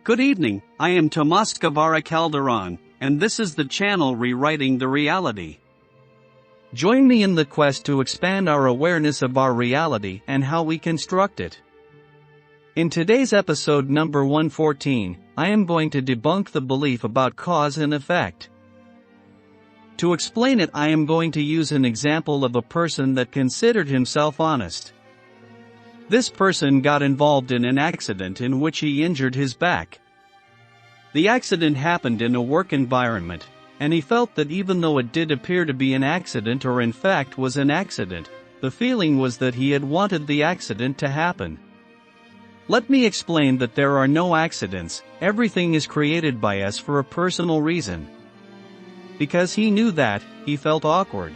Good evening, I am Tomas Guevara Calderon, and this is the channel Rewriting the Reality. Join me in the quest to expand our awareness of our reality and how we construct it. In today's episode number 114, I am going to debunk the belief about cause and effect. To explain it, I am going to use an example of a person that considered himself honest. This person got involved in an accident in which he injured his back. The accident happened in a work environment, and he felt that even though it did appear to be an accident or in fact was an accident, the feeling was that he had wanted the accident to happen. Let me explain that there are no accidents, everything is created by us for a personal reason. Because he knew that, he felt awkward.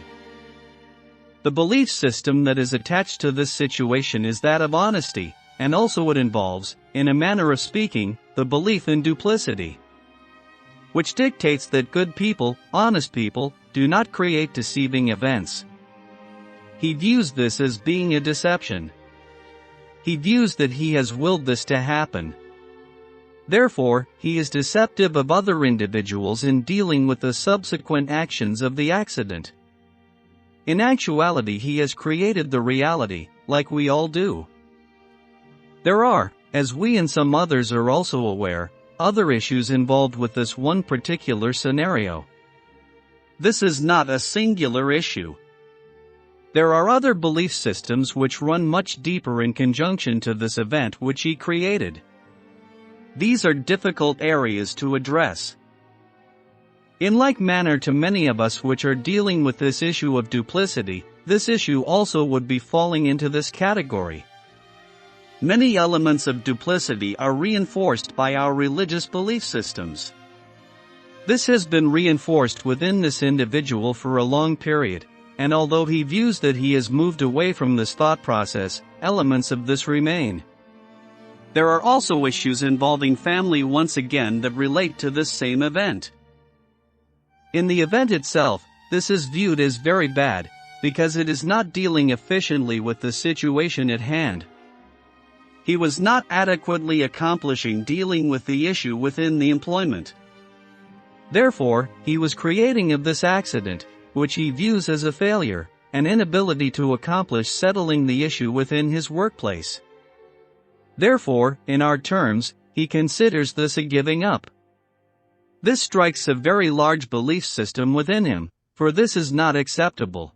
The belief system that is attached to this situation is that of honesty, and also it involves, in a manner of speaking, the belief in duplicity, which dictates that good people, honest people, do not create deceiving events. He views this as being a deception. He views that he has willed this to happen. Therefore, he is deceptive of other individuals in dealing with the subsequent actions of the accident. In actuality, he has created the reality, like we all do. There are, as we and some others are also aware, other issues involved with this one particular scenario. This is not a singular issue. There are other belief systems which run much deeper in conjunction to this event which he created. These are difficult areas to address. In like manner to many of us which are dealing with this issue of duplicity, this issue also would be falling into this category. Many elements of duplicity are reinforced by our religious belief systems. This has been reinforced within this individual for a long period, and although he views that he has moved away from this thought process, elements of this remain. There are also issues involving family once again that relate to this same event. In the event itself, this is viewed as very bad, because it is not dealing efficiently with the situation at hand. He was not adequately accomplishing dealing with the issue within the employment. Therefore, he was creating of this accident, which he views as a failure, an inability to accomplish settling the issue within his workplace. Therefore, in our terms, he considers this a giving up. This strikes a very large belief system within him, for this is not acceptable.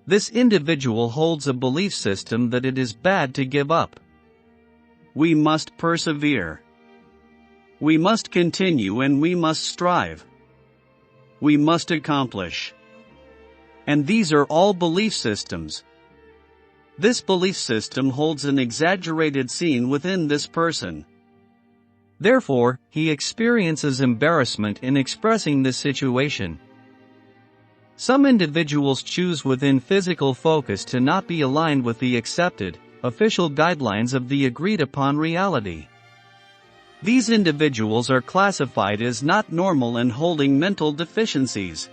This individual holds a belief system that it is bad to give up. We must persevere. We must continue and we must strive. We must accomplish. And these are all belief systems. This belief system holds an exaggerated scene within this person. Therefore, he experiences embarrassment in expressing this situation. Some individuals choose within physical focus to not be aligned with the accepted, official guidelines of the agreed-upon reality. These individuals are classified as not normal and holding mental deficiencies.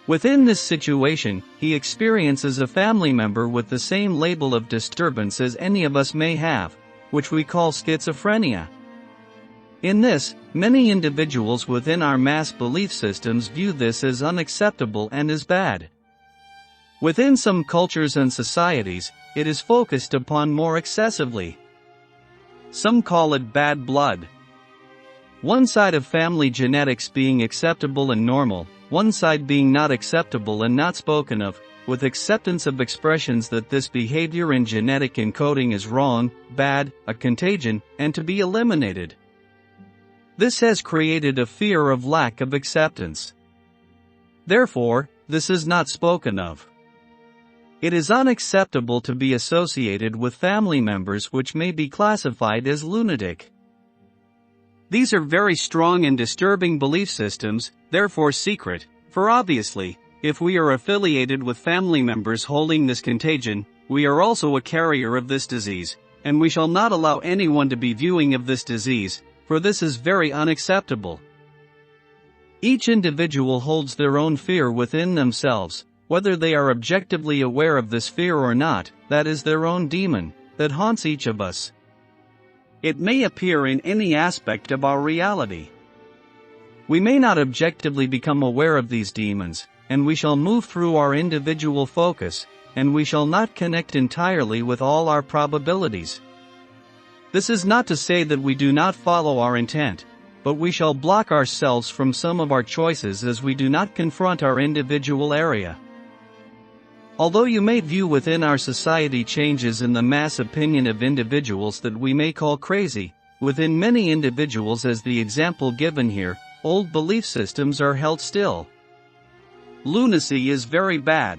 Within this situation, he experiences a family member with the same label of disturbance as any of us may have, which we call schizophrenia. In this, many individuals within our mass belief systems view this as unacceptable and as bad. Within some cultures and societies, it is focused upon more excessively. Some call it bad blood. One side of family genetics being acceptable and normal, one side being not acceptable and not spoken of, with acceptance of expressions that this behavior in genetic encoding is wrong, bad, a contagion, and to be eliminated. This has created a fear of lack of acceptance. Therefore, this is not spoken of. It is unacceptable to be associated with family members which may be classified as lunatic. These are very strong and disturbing belief systems, therefore secret, for obviously, if we are affiliated with family members holding this contagion, we are also a carrier of this disease, and we shall not allow anyone to be viewing of this disease, for this is very unacceptable. Each individual holds their own fear within themselves, whether they are objectively aware of this fear or not, that is their own demon, that haunts each of us. It may appear in any aspect of our reality. We may not objectively become aware of these demons, and we shall move through our individual focus, and we shall not connect entirely with all our probabilities. This is not to say that we do not follow our intent, but we shall block ourselves from some of our choices as we do not confront our individual area. Although you may view within our society changes in the mass opinion of individuals that we may call crazy, within many individuals, as the example given here, old belief systems are held still. Lunacy is very bad.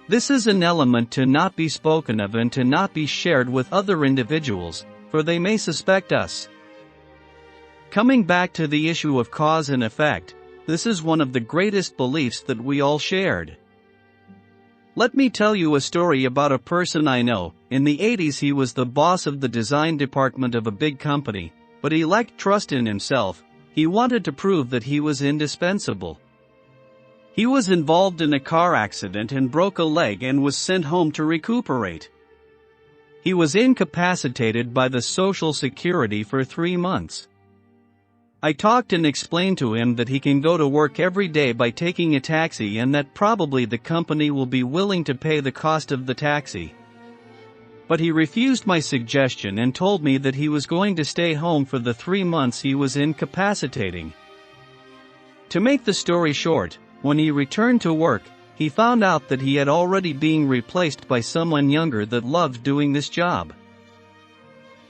This is an element to not be spoken of and to not be shared with other individuals, for they may suspect us. Coming back to the issue of cause and effect, this is one of the greatest beliefs that we all shared. Let me tell you a story about a person I know. In the 80s he was the boss of the design department of a big company, but he lacked trust in himself. He wanted to prove that he was indispensable. He was involved in a car accident and broke a leg and was sent home to recuperate. He was incapacitated by the Social Security for 3 months. I talked and explained to him that he can go to work every day by taking a taxi and that probably the company will be willing to pay the cost of the taxi. But he refused my suggestion and told me that he was going to stay home for the 3 months he was incapacitating. To make the story short, when he returned to work, he found out that he had already been replaced by someone younger that loved doing this job.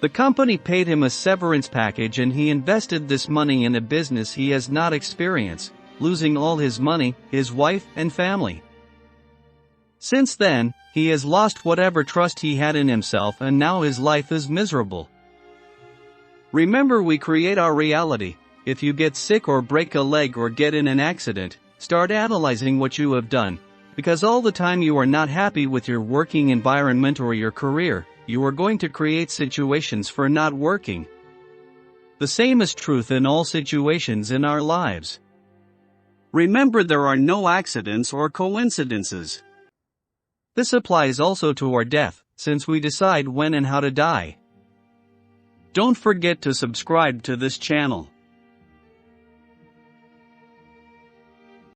The company paid him a severance package and he invested this money in a business he has not experienced, losing all his money, his wife, and family. Since then, he has lost whatever trust he had in himself and now his life is miserable. Remember, we create our reality. If you get sick or break a leg or get in an accident, start analyzing what you have done, because all the time you are not happy with your working environment or your career, you are going to create situations for not working. The same is truth in all situations in our lives. Remember, there are no accidents or coincidences. This applies also to our death, since we decide when and how to die. Don't forget to subscribe to this channel.